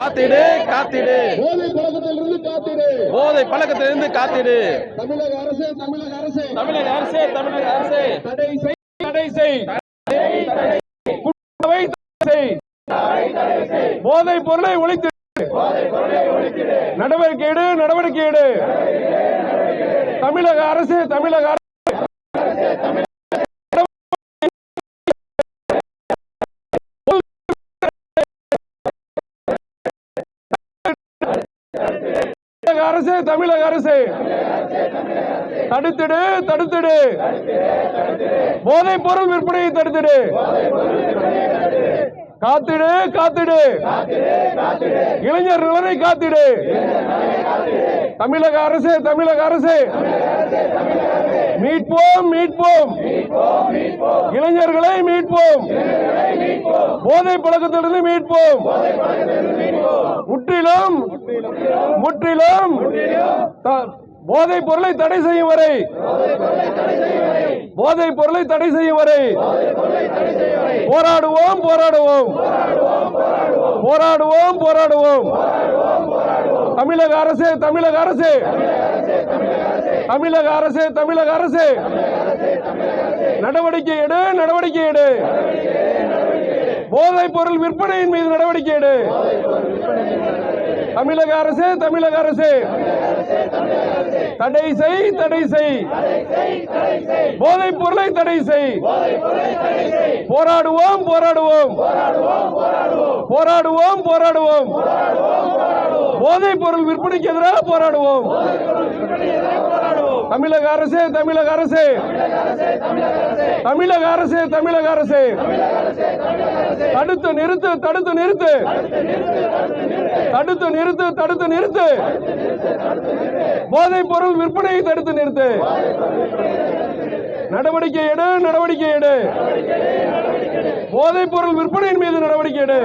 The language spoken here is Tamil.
காத்திடு காத்திடு போதை பழக்கத்திலிருந்து காத்திடு போதை பழக்கத்திலிருந்து காத்திடு தமிழக அரசு தமிழக அரசு தமிழக அரசு தமிழக அரசு தடை செய் தடை செய் குற்றவை தடை செய் போதை பொருளை ஒழித்து நடவடிக்கை எடு நடவடிக்கை எடு தமிழக அரசு தமிழக அரசு அரசு தமிழக அரசு தடுத்திடு தடுத்திடு போதைப் பொருள் விற்பனையை தடுத்திடு காத்திடு காத்திடு இளைஞர் நலனை காத்திடு தமிழக அரசு தமிழக அரசு மீட்போம் மீட்போம் இளைஞர்களை மீட்போம் போதை பழக்கத்திலிருந்து மீட்போம் முற்றிலும் முற்றிலும் போதைப் பொருளை தடை செய்யும் வரை போதைப் பொருளை தடை செய்யும் வரை போராடுவோம் போராடுவோம் போராடுவோம் போராடுவோம் தமிழக அரசு தமிழக அரசு தமிழக அரசு தமிழக அரசு நடவடிக்கை எடு நடவடிக்கை எடு போதைப் பொருள் விற்பனையின் மீது நடவடிக்கை எடு தமிழக அரசு தமிழக அரசு தடை செய் தடை செய் போதைப் பொருளை தடை செய் போராடுவோம் போராடுவோம் போராடுவோம் போராடுவோம் போதைப் பொருள் விற்பனைக்கு எதிராக போராடுவோம் தமிழக அரசு தமிழக அரசு தமிழக அரசு தமிழக அரசு தடுத்து நிறுத்து தடுத்து நிறுத்து தடுத்து நிறுத்து தடுத்து நிறுத்து போதைப் பொருள் விற்பனையை தடுத்து நிறுத்து நடவடிக்கை எடு நடவடிக்கை எடு போதைப் பொருள் விற்பனையின் மீது நடவடிக்கை எடு